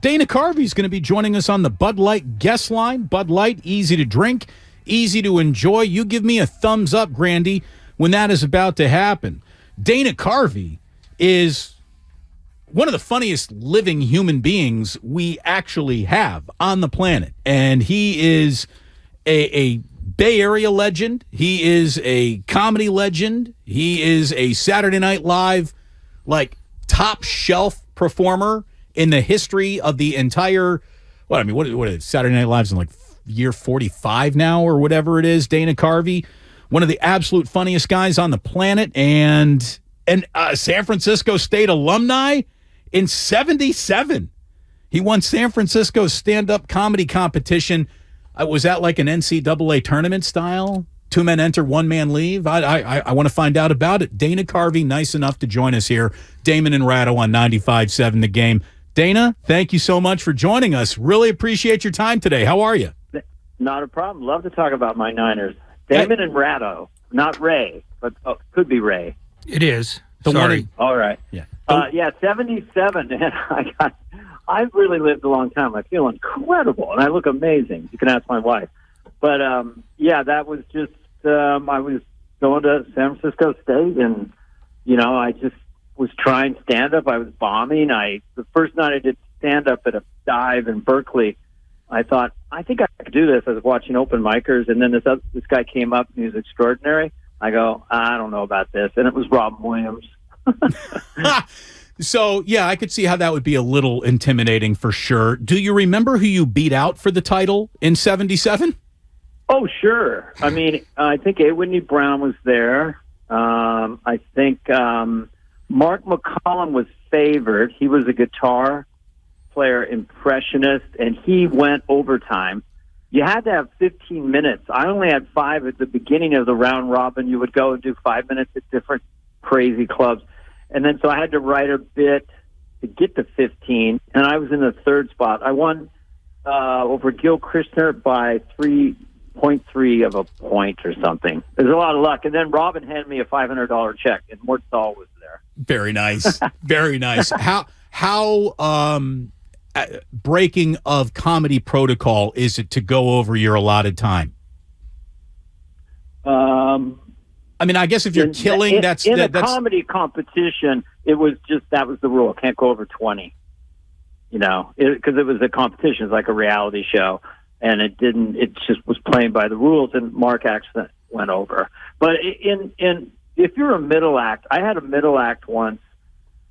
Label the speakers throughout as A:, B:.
A: Dana Carvey is going to be joining us on the Bud Light guest line. Bud Light, easy to drink, easy to enjoy. You give me a thumbs up, Grandy, when that is about to happen. Dana Carvey is one of the funniest living human beings we actually have on the planet. And he is a Bay Area legend. He is a comedy legend. He is a Saturday Night Live, top shelf performer in the history of the entire, what is Saturday Night Live's in year 45 now or whatever it is. Dana Carvey, one of the absolute funniest guys on the planet, and San Francisco State alumni in 77. He won San Francisco's stand-up comedy competition. Was that like an NCAA tournament style? 2 men enter, 1 man leave? I want to find out about it. Dana Carvey, nice enough to join us here. Damon and Ratto on 95.7 The Game. Dana, thank you so much for joining us. Really appreciate your time today. How are you?
B: Not a problem. Love to talk about my Niners. Damon and Ratto, not Ray, but could be Ray.
C: It is.
B: Sorry. All right.
A: Yeah.
B: 77. And I've really lived a long time. I feel incredible, and I look amazing. You can ask my wife. But, that was just, I was going to San Francisco State, and, I just was trying stand-up. I was bombing. The first night I did stand-up at a dive in Berkeley, I thought, I think I could do this. I was watching open micers, and then this guy came up, and he was extraordinary. I go, I don't know about this. And it was Robin Williams.
A: So, I could see how that would be a little intimidating for sure. Do you remember who you beat out for the title in 77?
B: Oh, sure. I mean, I think A. Whitney Brown was there. I think Mark McCollum was favored. He was a guitar player impressionist, and he went overtime. You had to have 15 minutes. I only had 5 at the beginning of the round robin. You would go and do 5 minutes at different crazy clubs. And then so I had to write a bit to get to 15, and I was in the 3rd spot. I won over Gil Christner by 3.3 of a point or something. There's a lot of luck. And then Robin handed me a $500 check, and Mort Saul was there.
A: Very nice. Very nice. How breaking of comedy protocol is it to go over your allotted time? I mean, I guess if you're killing, that's
B: a comedy competition. It was just that was the rule. Can't go over 20. Because it was a competition. It's like a reality show, and it didn't. It just was playing by the rules. And Mark actually went over. But if you're a middle act, I had a middle act once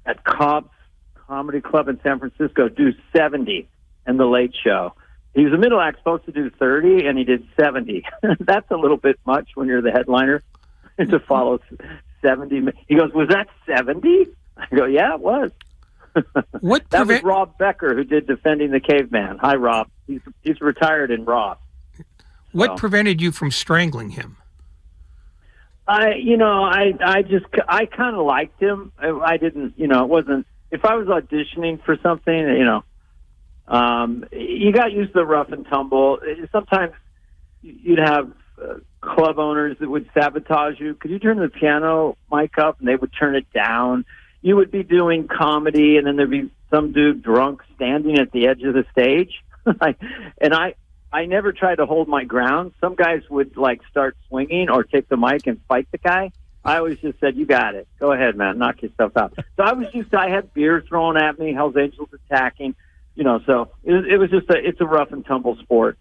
B: at Cobb's Comedy Club in San Francisco do 70 in the Late Show. He was a middle act supposed to do 30, and he did 70. That's a little bit much when you're the headliner to follow 70. He goes, was that 70? I go, yeah, it was. That was Rob Becker, who did Defending the Caveman. Hi, Rob. He's retired in Raw.
C: What prevented you from strangling him?
B: I kind of liked him. I didn't, it wasn't, if I was auditioning for something, you got used to the rough and tumble. Sometimes you'd have club owners that would sabotage you. Could you turn the piano mic up? And they would turn it down. You would be doing comedy, and then there'd be some dude drunk standing at the edge of the stage. I never tried to hold my ground. Some guys would start swinging or take the mic and fight the guy. I always just said, you got it. Go ahead, man. Knock yourself out. So I had beer thrown at me, Hell's Angels attacking, so it was just it's a rough and tumble sport.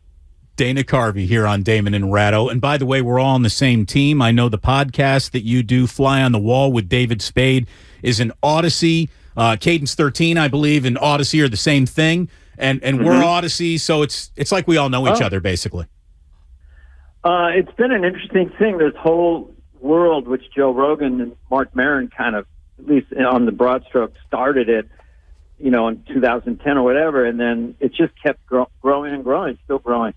A: Dana Carvey here on Damon and Ratto. And by the way, we're all on the same team. I know the podcast that you do, Fly on the Wall with David Spade, is an Odyssey. Cadence 13, I believe, and Odyssey are the same thing. And we're Odyssey, so it's like we all know each other, basically.
B: It's been an interesting thing, this whole world, which Joe Rogan and Mark Maron kind of, at least on the broad stroke, started it, in 2010 or whatever, and then it just kept growing and growing. It's still growing.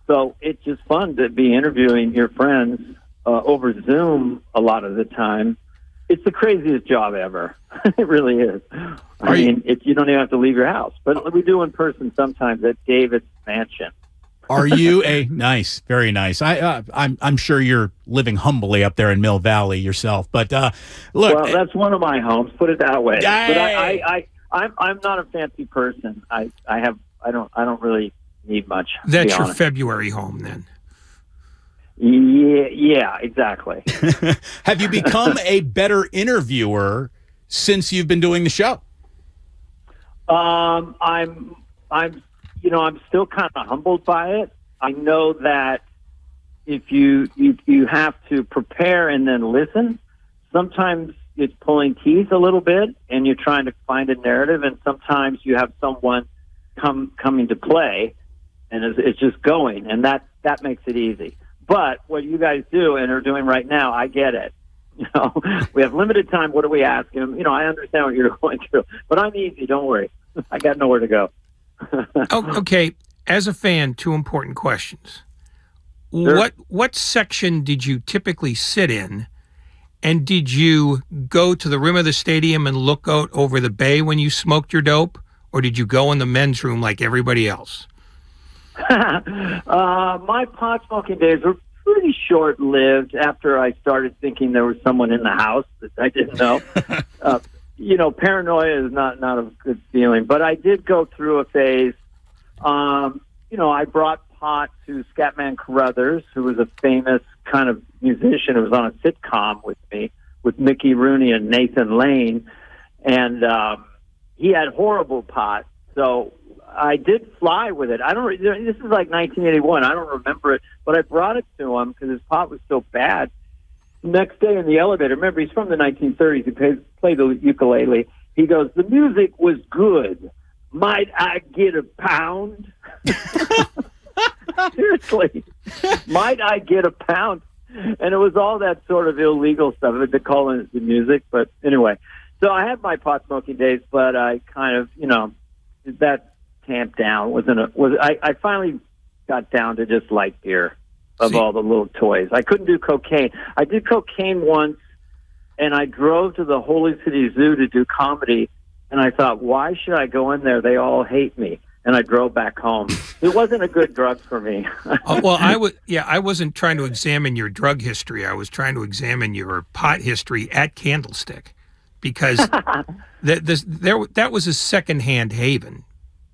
B: So it's just fun to be interviewing your friends over Zoom a lot of the time. It's the craziest job ever. It really is. You don't even have to leave your house. But we do in person sometimes at David's mansion.
A: Are you nice, very nice. I'm sure you're living humbly up there in Mill Valley yourself. But look,
B: well, that's one of my homes. Put it that way.
A: Yay.
B: But I'm not a fancy person. I don't really need much.
C: That's your February home then.
B: Yeah, exactly.
A: Have you become a better interviewer since you've been doing the show?
B: I'm still kind of humbled by it. I know that if you have to prepare and then listen, sometimes it's pulling teeth a little bit, and you're trying to find a narrative, and sometimes you have someone coming to play, and it's just going, and that makes it easy. But what you guys do and are doing right now, I get it. We have limited time. What do we ask him? I understand what you're going through, but I'm easy. Don't worry. I got nowhere to go.
C: Okay. As a fan, 2 important questions.
B: Sure.
C: What section did you typically sit in? And did you go to the rim of the stadium and look out over the bay when you smoked your dope? Or did you go in the men's room like everybody else?
B: My pot smoking days were pretty short-lived after I started thinking there was someone in the house that I didn't know. Paranoia is not a good feeling. But I did go through a phase. I brought pot to Scatman Carruthers, who was a famous kind of musician who was on a sitcom with me, with Mickey Rooney and Nathan Lane. And he had horrible pot. So I did fly with it. This is like 1981. I don't remember it, but I brought it to him because his pot was so bad. Next day in the elevator, remember, he's from the 1930s. He played the ukulele. He goes, "The music was good. Might I get a pound?" Seriously. Might I get a pound? And it was all that sort of illegal stuff. They're calling it the music. But anyway, so I had my pot smoking days, but I kind of, that tamped down. I finally got down to just light beer of all the little toys. I couldn't do cocaine. I did cocaine once, and I drove to the Holy City Zoo to do comedy, and I thought, why should I go in there? They all hate me. And I drove back home. It wasn't a good drug for me.
C: I wasn't trying to examine your drug history. I was trying to examine your pot history at Candlestick, because that was a secondhand haven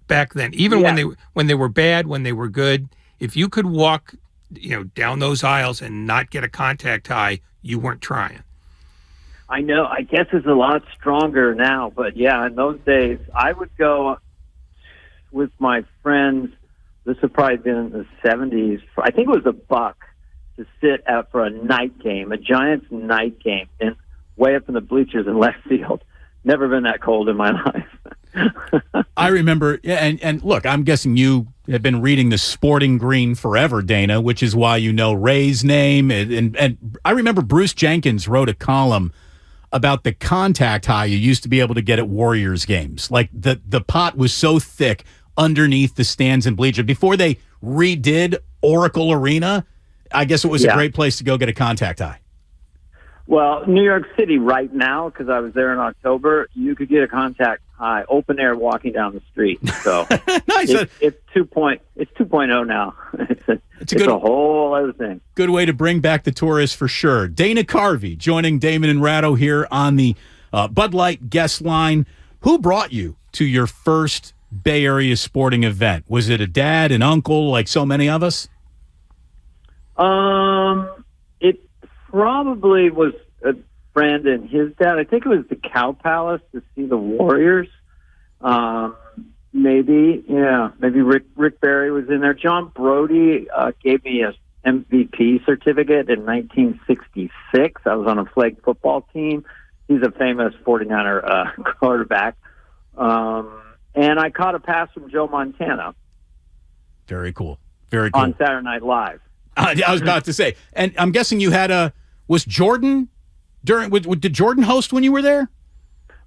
C: back then. Even when they were bad, when they were good, if you could walk, down those aisles and not get a contact high, you weren't trying.
B: I know. I guess it's a lot stronger now, but yeah, in those days, I would go with my friends. This would probably been in the 70s. I think it was $1 to sit out for a night game, a Giants night game, and way up in the bleachers in left field. Never been that cold in my life.
A: I remember, and look, I'm guessing you have been reading the Sporting Green forever, Dana, which is why you know Ray's name. And I remember Bruce Jenkins wrote a column about the contact high you used to be able to get at Warriors games. Like the pot was so thick underneath the stands and bleachers. Before they redid Oracle Arena, I guess it was a great place to go get a contact high.
B: Well, New York City right now, because I was there in October, you could get a contact high, open air, walking down the street. So
A: nice.
B: It's 2.0 now. It's a whole other thing.
A: Good way to bring back the tourists for sure. Dana Carvey joining Damon and Ratto here on the Bud Light guest line. Who brought you to your first Bay Area sporting event? Was it a dad, an uncle, like so many of us?
B: It probably was a friend and his dad. I think it was the Cow Palace to see the Warriors. Maybe Rick Barry was in there. John Brody gave me a MVP certificate in 1966. I was on a flag football team. He's a famous 49er quarterback. And I caught a pass from Joe Montana.
A: Very cool. Very cool.
B: On Saturday Night Live.
A: I was about to say. And I'm guessing you had was Jordan did Jordan host when you were there?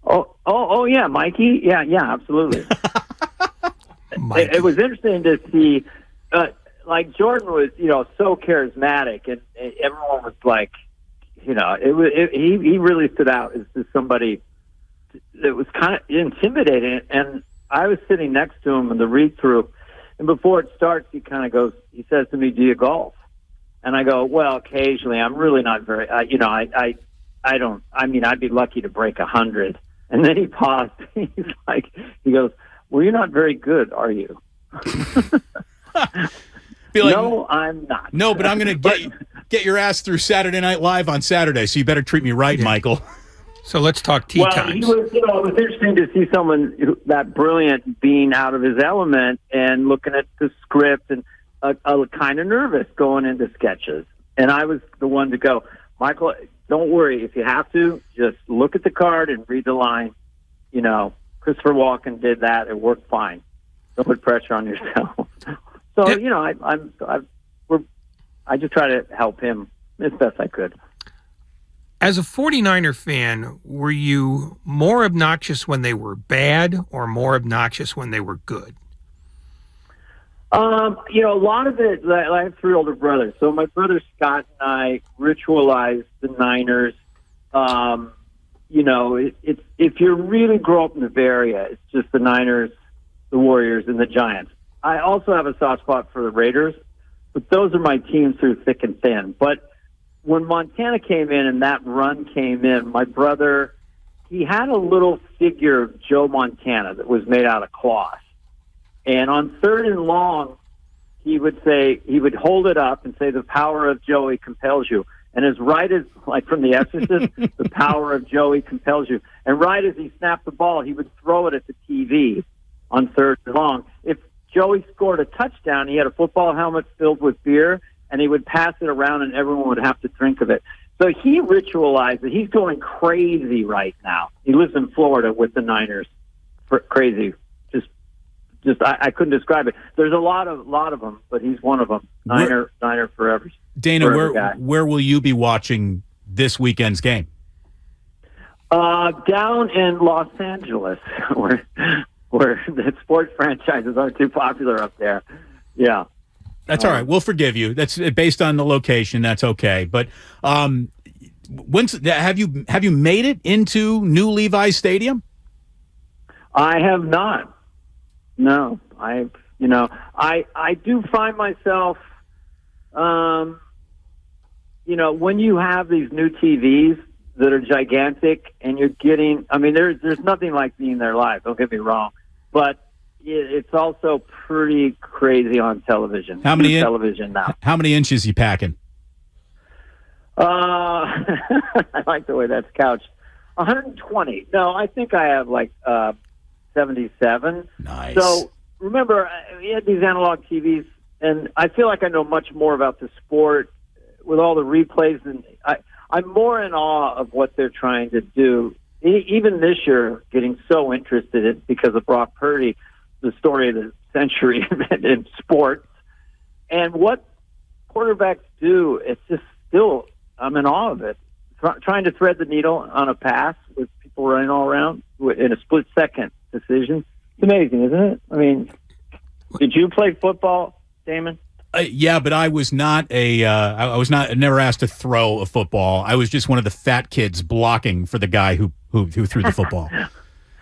B: Oh yeah, Mikey. Yeah, absolutely. It was interesting to see, like Jordan was, so charismatic, and everyone was like, he really stood out as somebody that was kind of intimidating. And I was sitting next to him in the read-through, and before it starts, he says to me, "Do you golf?" And I go, "Well, occasionally. I'm really not very, I don't. I mean, I'd be lucky to break 100." And then he paused. He goes, well, you're not very good, are you? No, I'm not.
A: No, but I'm going to get your ass through Saturday Night Live on Saturday, so you better treat me right, Michael.
C: So let's talk tea times.
B: It was interesting to see someone that brilliant being out of his element and looking at the script and kind of nervous going into sketches. And I was the one to go, Michael, don't worry. If you have to, just look at the card and read the line. You know, Christopher Walken did that. It worked fine. Don't put pressure on yourself. So, you know, I just try to help him as best I could.
C: As a 49er fan, were you more obnoxious when they were bad or more obnoxious when they were good?
B: You know, a lot of it, I have three older brothers. So my brother Scott and I ritualized the Niners. You know, it's if you really grow up in the Bay Area, it's just the Niners, the Warriors, and the Giants. I also have a soft spot for the Raiders, but those are my teams through thick and thin. But when Montana came in and that run came in, my brother, he had a little figure of Joe Montana that was made out of cloth. And on 3rd and long, he would hold it up and say, the power of Joey compels you. And as right as, like from The Exorcist, the power of Joey compels you. And right as he snapped the ball, he would throw it at the TV on 3rd and long. If Joey scored a touchdown, he had a football helmet filled with beer, and he would pass it around and everyone would have to drink of it. So he ritualized it. He's going crazy right now. He lives in Florida with the Niners. Crazy. I couldn't describe it. There's a lot of them, but he's one of them. Niner forever.
A: Dana, where will you be watching this weekend's game?
B: Down in Los Angeles, where the sports franchises aren't too popular up there. Yeah.
A: That's all right. We'll forgive you. That's based on the location. That's okay. But have you made it into New Levi's Stadium?
B: I have not. No, I do find myself, when you have these new TVs that are gigantic and you're getting, there's nothing like being there live. Don't get me wrong, but it's also pretty crazy on television. Television now?
A: How many inches you packing?
B: I like the way that's couched. 120. No, I think I have 77.
A: Nice.
B: So remember, we had these analog TVs, and I feel like I know much more about the sport with all the replays, and I'm more in awe of what they're trying to do. Even this year, getting so interested in because of Brock Purdy, the story of the century in sports, and what quarterbacks do. It's just still, I'm in awe of it. Trying to thread the needle on a pass with people running all around in a split-second decision. It's amazing, isn't it? Did you play football, Damon?
A: Yeah, but I was not never asked to throw a football. I was just one of the fat kids blocking for the guy who threw the football.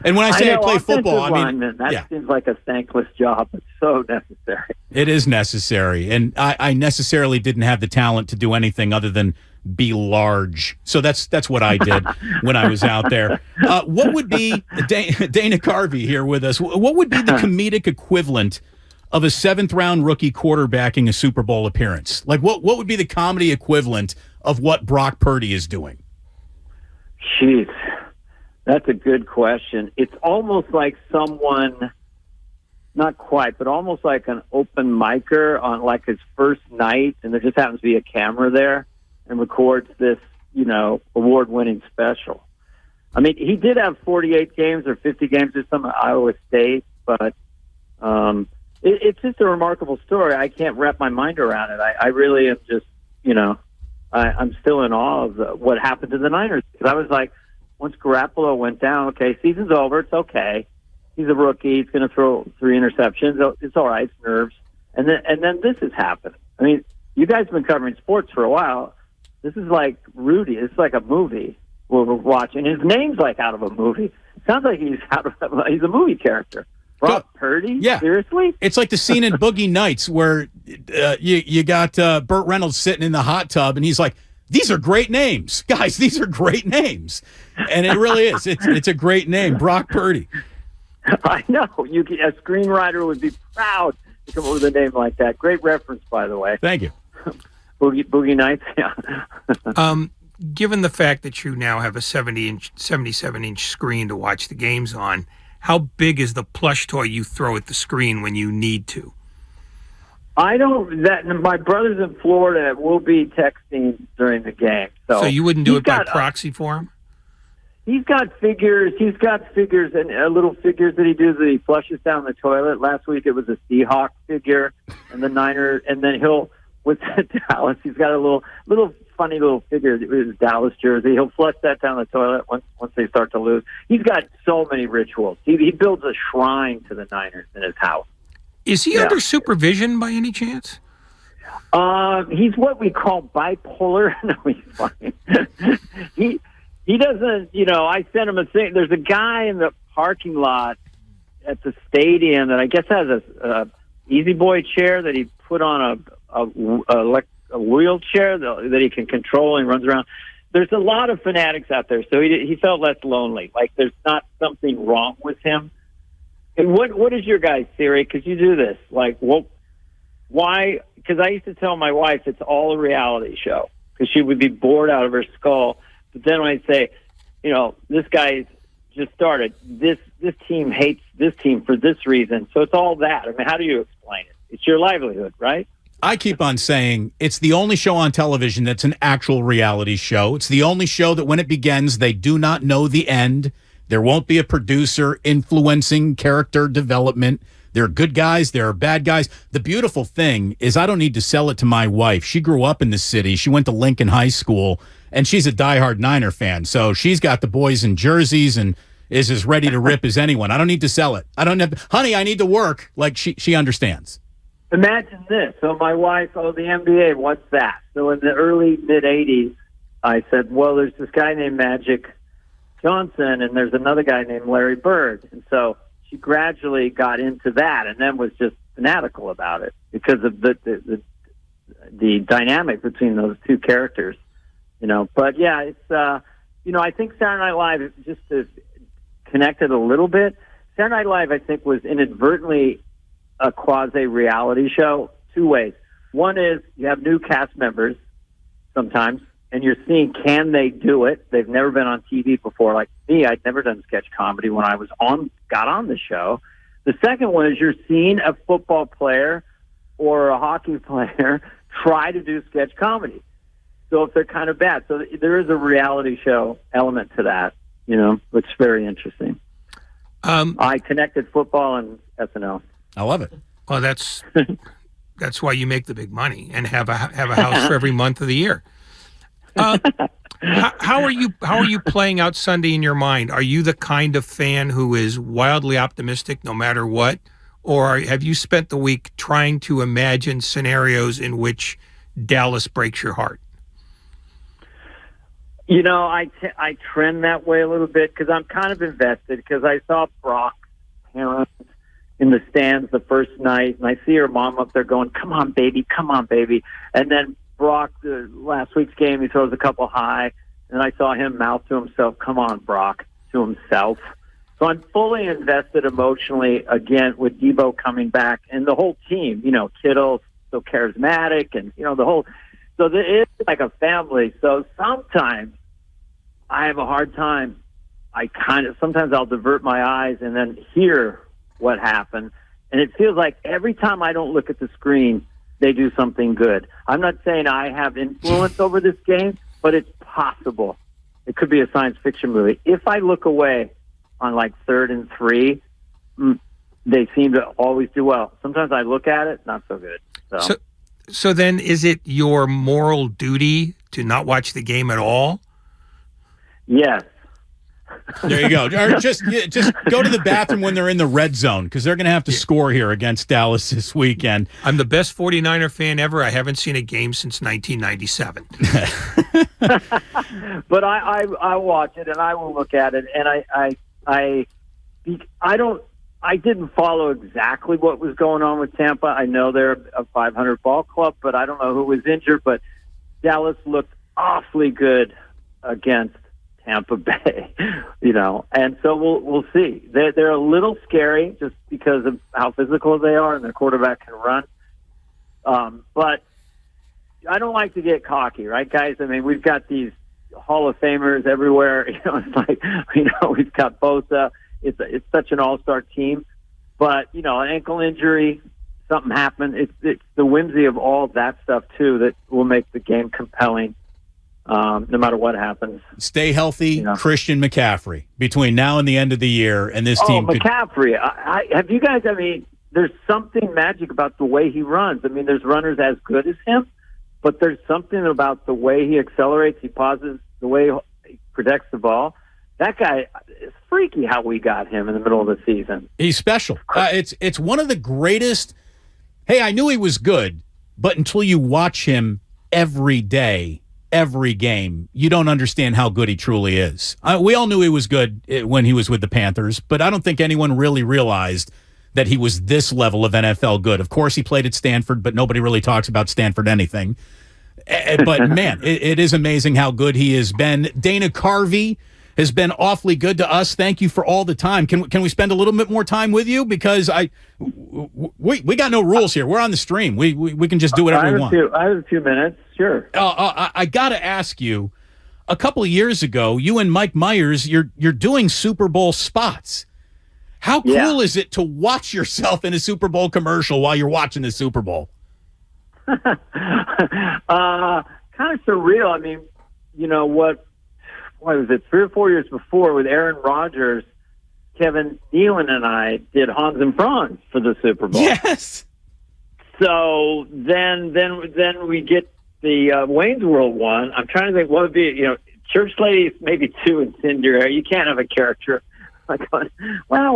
A: And when I say I play football,
B: that seems like a thankless job. It's so necessary.
A: It is necessary, and I necessarily didn't have the talent to do anything other than be large. So that's what I did when I was out there. What would be Dana Carvey here with us? What would be the comedic equivalent of a 7th-round rookie quarterbacking a Super Bowl appearance? Like what would be the comedy equivalent of what Brock Purdy is doing?
B: Jeez, that's a good question. It's almost like someone, not quite, but almost like an open micer on like his first night, and there just happens to be a camera there and records this, award-winning special. He did have 48 games or 50 games or something at Iowa State, but it's just a remarkable story. I can't wrap my mind around it. I really am just, I'm still in awe of what happened to the Niners. Because I was like, once Garoppolo went down, okay, season's over, it's okay. He's a rookie, he's going to throw 3 interceptions. It's all right, it's nerves. And then this has happened. You guys have been covering sports for a while. This is like Rudy. It's like a movie we're watching. His name's like out of a movie. It sounds like he's a movie character. Brock Purdy?
A: Yeah.
B: Seriously?
A: It's like the scene in Boogie Nights where you got Burt Reynolds sitting in the hot tub, and he's like, these are great names, guys. These are great names, and it really is. It's a great name, Brock Purdy.
B: I know. A screenwriter would be proud to come up with a name like that. Great reference, by the way.
A: Thank you.
B: Boogie Nights. Yeah.
C: Given the fact that you now have a 77-inch screen to watch the games on, how big is the plush toy you throw at the screen when you need to?
B: I don't. My brother's in Florida. We'll be texting during the game. So
C: you wouldn't do it by proxy for him?
B: He's got figures. He's got figures and little figures that he does that he flushes down the toilet. Last week it was a Seahawks figure and the Niner, and then he'll with Dallas. He's got a little funny little figure with his Dallas jersey. He'll flush that down the toilet once they start to lose. He's got so many rituals. He builds a shrine to the Niners in his house.
C: Is he under supervision by any chance?
B: He's what we call bipolar. No, he's fine. He doesn't, I sent him a thing. There's a guy in the parking lot at the stadium that I guess has a Easy Boy chair that he put on a wheelchair that he can control and runs around. There's a lot of fanatics out there, so he felt less lonely. Like there's not something wrong with him. And what is your guys' theory? Because you do this. Like, why? Because I used to tell my wife it's all a reality show because she would be bored out of her skull. But then when I say, this guy's just started, this team hates this team for this reason. So it's all that. I mean, how do you explain it? It's your livelihood, right?
A: I keep on saying it's the only show on television that's an actual reality show. It's the only show that when it begins, they do not know the end. There won't be a producer influencing character development. There are good guys. There are bad guys. The beautiful thing is I don't need to sell it to my wife. She grew up in the city. She went to Lincoln High School, and she's a diehard Niner fan. So she's got the boys in jerseys and is as ready to rip as anyone. I don't need to sell it. Honey, I need to work. Like she understands.
B: Imagine this. So my wife, the NBA, what's that? So in the early, mid-'80s, I said, well, there's this guy named Magic Johnson, and there's another guy named Larry Bird. And so she gradually got into that and then was just fanatical about it because of the dynamic between those two characters, But, yeah, it's, I think Saturday Night Live, just to connect it a little bit, Saturday Night Live, I think, was inadvertently a quasi-reality show two ways. One is you have new cast members sometimes, and you're seeing, can they do it? They've never been on TV before. Like me, I'd never done sketch comedy when I got on the show. The second one is you're seeing a football player or a hockey player try to do sketch comedy. So if they're kind of bad. So there is a reality show element to that, which is very interesting. I connected football and SNL.
A: I love it.
C: Well, that's why you make the big money and have a house for every month of the year. How are you playing out Sunday in your mind? Are you the kind of fan who is wildly optimistic no matter what, or have you spent the week trying to imagine scenarios in which Dallas breaks your heart?
B: I trend that way a little bit because I'm kind of invested because I saw Brock's parents in the stands the first night, and I see her mom up there going, come on, baby. And then Brock, last week's game, he throws a couple high, and I saw him mouth to himself, come on, Brock, to himself. So I'm fully invested emotionally, again, with Debo coming back, and the whole team, Kittle, so charismatic, and, so it's like a family. So sometimes I have a hard time. Sometimes I'll divert my eyes and then hear what happened, and it feels like every time I don't look at the screen, they do something good. I'm not saying I have influence over this game, but it's possible. It could be a science fiction movie. If I look away on like 3rd and 3, they seem to always do well. Sometimes I look at it, not so good.
C: So then is it your moral duty to not watch the game at all?
B: Yes.
A: There you go. Or just go to the bathroom when they're in the red zone because they're going to have to score here against Dallas this weekend.
C: I'm the best 49er fan ever. I haven't seen a game since 1997.
B: But I watch it and I will look at it, and I didn't follow exactly what was going on with Tampa. I know they're a 500 ball club, but I don't know who was injured. But Dallas looked awfully good against Tampa Bay, and so we'll see. They're a little scary just because of how physical they are and their quarterback can run. But I don't like to get cocky, right, guys? I mean, we've got these Hall of Famers everywhere. It's like, we've got Bosa. It's such an all-star team. But, an ankle injury, something happened. It's the whimsy of all that stuff, too, that will make the game compelling. No matter what happens.
A: Stay healthy, Christian McCaffrey, between now and the end of the year, and this team.
B: McCaffrey. Have you guys, there's something magic about the way he runs. There's runners as good as him, but there's something about the way he accelerates, he pauses, the way he protects the ball. That guy is freaky how we got him in the middle of the season.
A: He's special. It's one of the greatest. Hey, I knew he was good, but until you watch him every day, every game, you don't understand how good he truly is. We all knew he was good when he was with the Panthers, but I don't think anyone really realized that he was this level of NFL good. Of course, he played at Stanford, but nobody really talks about Stanford anything. But, man, it is amazing how good he has been. Dana Carvey has been awfully good to us. Thank you for all the time. Can we spend a little bit more time with you? Because we got no rules here. We're on the stream. We can just do whatever we want.
B: I have a few minutes. Sure.
A: I got to ask you, a couple of years ago, you and Mike Myers, you're doing Super Bowl spots. How cool is it to watch yourself in a Super Bowl commercial while you're watching the Super Bowl?
B: Kind of surreal. What was it, 3 or 4 years before with Aaron Rodgers, Kevin Nealon and I did Hans and Franz for the Super Bowl.
A: Yes.
B: So then we get the Wayne's World one. I'm trying to think what would be, church ladies maybe too incendiary. You can't have a character like going, well,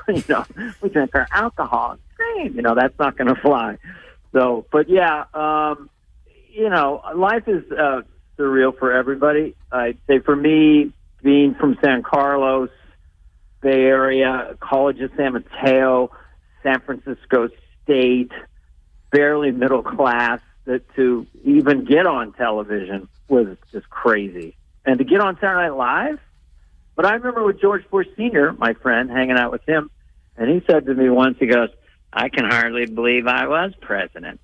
B: we drink our alcohol and scream. That's not going to fly. So, but yeah, life is surreal for everybody. I'd say for me, being from San Carlos, Bay Area, College of San Mateo, San Francisco State, barely middle class, to even get on television was just crazy. And to get on Saturday Night Live, but I remember with George Bush Sr., my friend, hanging out with him, and he said to me once, he goes, I can hardly believe I was president.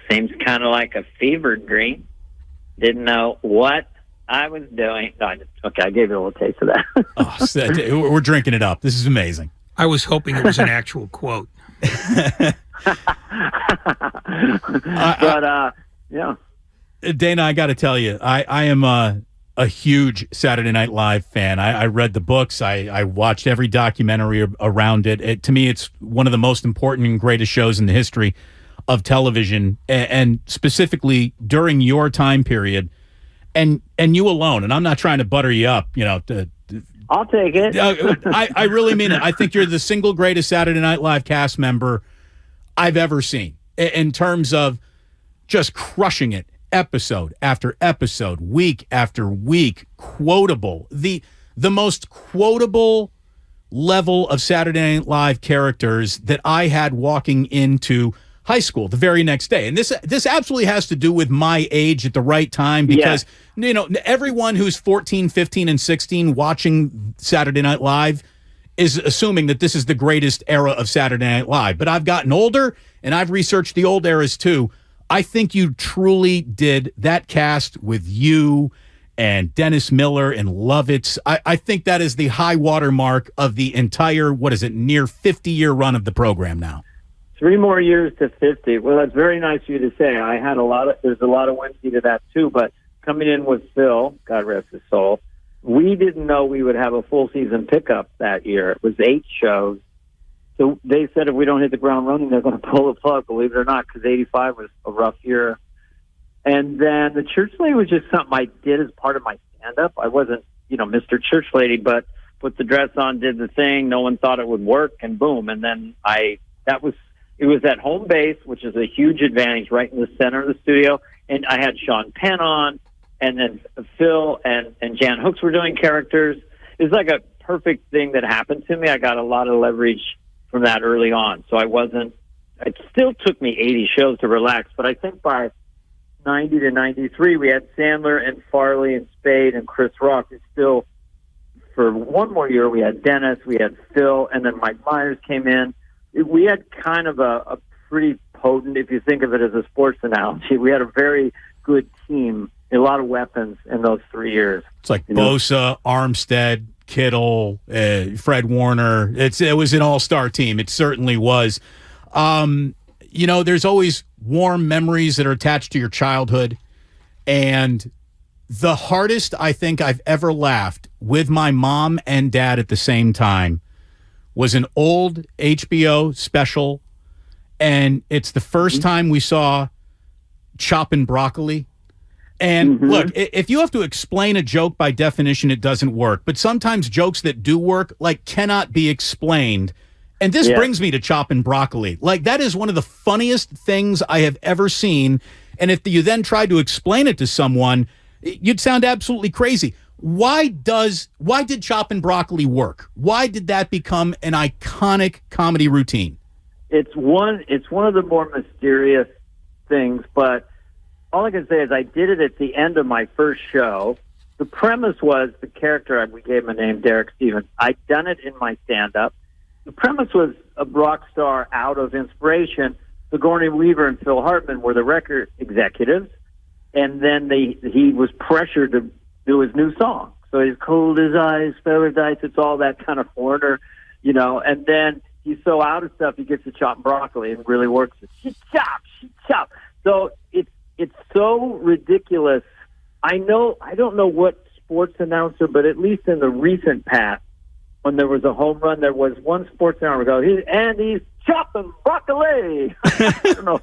B: Seems kind of like a fever dream. Didn't know what I was doing. No, I gave you a little taste of that.
A: We're drinking it up. This is amazing.
C: I was hoping it was an actual quote.
B: Yeah.
A: Dana, I got to tell you, I am a huge Saturday Night Live fan. I read the books. I watched every documentary around it. To me, it's one of the most important and greatest shows in the history of television, and specifically during your time period, and you alone. And I'm not trying to butter you up,
B: I'll take it.
A: I really mean it. I think you're the single greatest Saturday Night Live cast member I've ever seen in terms of just crushing it episode after episode, week after week, quotable. The most quotable level of Saturday Night Live characters that I had walking into high school the very next day. And this absolutely has to do with my age at the right time, because everyone who's 14, 15, and 16 watching Saturday Night Live is assuming that this is the greatest era of Saturday Night Live. But I've gotten older, and I've researched the old eras too. I think you truly did that cast with you and Dennis Miller and Lovitz. I think that is the high water mark of the entire, near 50-year run of the program now.
B: 3 more years to 50. Well, that's very nice of you to say. There's a lot of whimsy to that too, but coming in with Phil, God rest his soul, we didn't know we would have a full season pickup that year. It was 8 shows. So they said if we don't hit the ground running, they're going to pull the plug, believe it or not, because 85 was a rough year. And then the church lady was just something I did as part of my stand-up. I wasn't, Mr. Church Lady, but put the dress on, did the thing. No one thought it would work, and boom. And then it was at home base, which is a huge advantage, right in the center of the studio. And I had Sean Penn on, and then Phil and Jan Hooks were doing characters. It was like a perfect thing that happened to me. I got a lot of leverage from that early on. So it still took me 80 shows to relax, but I think by 90 to 93, we had Sandler and Farley and Spade and Chris Rock. It's still, for one more year, we had Dennis, we had Phil, and then Mike Myers came in. We had kind of a pretty potent, if you think of it as a sports analogy, we had a very good team, a lot of weapons in those 3 years.
A: It's like Bosa, Armstead, Kittle, Fred Warner. It was an all-star team. It certainly was. There's always warm memories that are attached to your childhood. And the hardest I think I've ever laughed with my mom and dad at the same time was an old HBO special. And it's the first time we saw Choppin' Broccoli. And look, if you have to explain a joke, by definition, it doesn't work. But sometimes jokes that do work, cannot be explained. And this brings me to Choppin' Broccoli. That is one of the funniest things I have ever seen. And if you then tried to explain it to someone, you'd sound absolutely crazy. Why did Choppin' Broccoli work? Why did that become an iconic comedy routine?
B: It's one of the more mysterious things, but all I can say is I did it at the end of my first show. The premise was the character, we gave him a name, Derek Stevens. I'd done it in my stand-up. The premise was a rock star out of inspiration. Sigourney Weaver and Phil Hartman were the record executives, and then he was pressured to do his new song. So he's cold as ice, paradise, it's all that kind of foreigner, and then he's so out of stuff, he gets to chop broccoli and really works it. She chop. So it's so ridiculous. I don't know what sports announcer, but at least in the recent past, when there was a home run, there was one sports announcer go, he's chopping broccoli. I don't know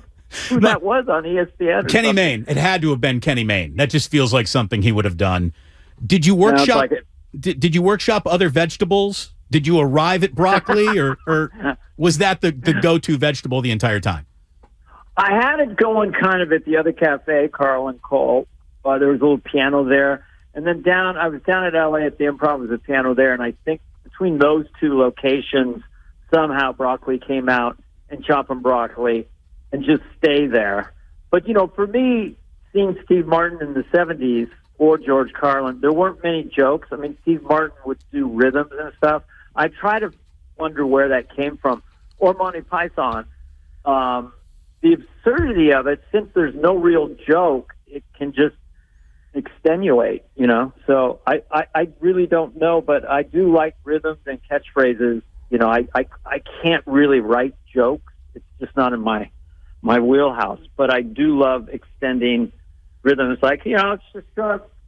B: who that was on ESPN.
A: Kenny Mayne. It had to have been Kenny Mayne. That just feels like something he would have done. Did you workshop? Did you workshop other vegetables? Did you arrive at broccoli, or was that the go-to vegetable the entire time?
B: I had it going kind of at the other cafe, Carl and Cole. There was a little piano there. And then I was down at LA at the Improv, there was a piano there, and I think between those two locations, somehow broccoli came out, and Choppin' Broccoli, and just stay there. But, for me, seeing Steve Martin in the 70s or George Carlin, there weren't many jokes. I mean, Steve Martin would do rhythms and stuff. I try to wonder where that came from. Or Monty Python. The absurdity of it, since there's no real joke, it can just extenuate, So I really don't know, but I do like rhythms and catchphrases. I can't really write jokes. It's just not in my wheelhouse. But I do love extending rhythms. It's just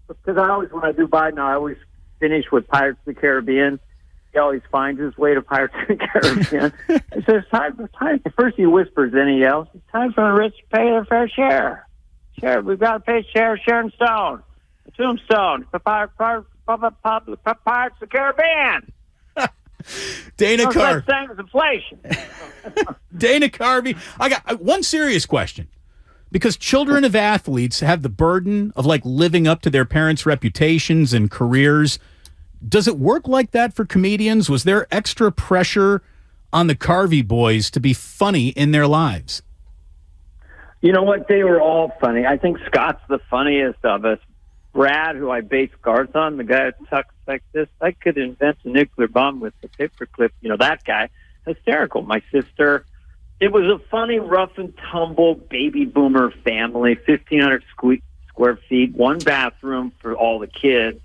B: because I always, when I do Biden, I always finish with Pirates of the Caribbean. He always finds his way to Pirates of the Caribbean. He says, time. First he whispers, then he yells, it's time for the rich to pay their fair share. We've got to pay Sharon Stone. The Tombstone. The Pirates of the Caribbean.
A: Dana Carvey.
B: Same as inflation.
A: Dana Carvey. I got one serious question. Because children of athletes have the burden of living up to their parents' reputations and careers. Does it work like that for comedians? Was there extra pressure on the Carvey boys to be funny in their lives?
B: You know what? They were all funny. I think Scott's the funniest of us. Brad, who I base Garth on, the guy who talks like this, I could invent a nuclear bomb with a paperclip. That guy, hysterical. My sister, it was a funny, rough and tumble baby boomer family, 1,500 square feet, one bathroom for all the kids,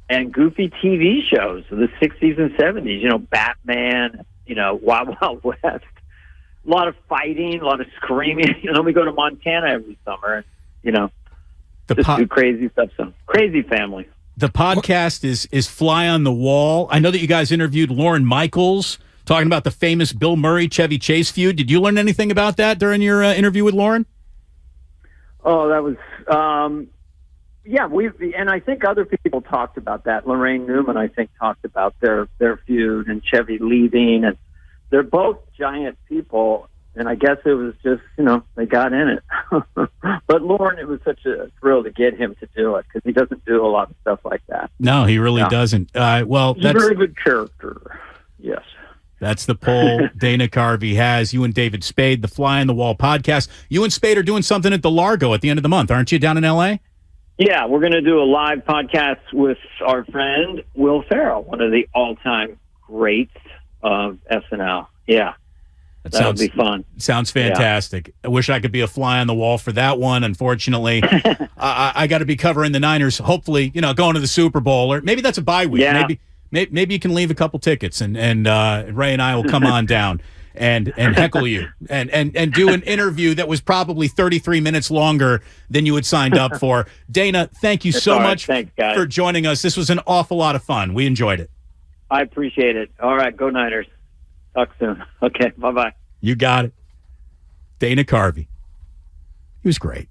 B: and goofy TV shows of the 60s and 70s, Batman, Wild Wild West. A lot of fighting, a lot of screaming. We go to Montana every summer, and, just do crazy stuff. So crazy family.
A: The podcast is Fly on the Wall. I know that you guys interviewed Lorne Michaels talking about the famous Bill Murray Chevy Chase feud. Did you learn anything about that during your interview with Lorne?
B: Oh, that was and I think other people talked about that. Lorraine Newman, I think, talked about their feud and Chevy leaving, and they're both giant people. And I guess it was just, they got in it. But Lorne, it was such a thrill to get him to do it because he doesn't do a lot of stuff like that.
A: No, he really doesn't.
B: He's a very good character. Yes.
A: That's the poll Dana Carvey has. You and David Spade, the Fly on the Wall podcast. You and Spade are doing something at the Largo at the end of the month, aren't you, down in L.A.?
B: Yeah, we're going to do a live podcast with our friend Will Ferrell, one of the all-time greats of SNL. Yeah, that'll be fun.
A: Sounds fantastic. Yeah. I wish I could be a fly on the wall for that one. Unfortunately, I got to be covering the Niners. Hopefully, going to the Super Bowl, or maybe that's a bye week.
B: Yeah.
A: Maybe you can leave a couple tickets, and Ray and I will come on down and heckle you and do an interview that was probably 33 minutes longer than you had signed up for. Dana, thank you so much for joining us. This was an awful lot of fun. We enjoyed it.
B: I appreciate it. All right, go Niners. Talk soon. Okay, bye-bye.
A: You got it. Dana Carvey. He was great.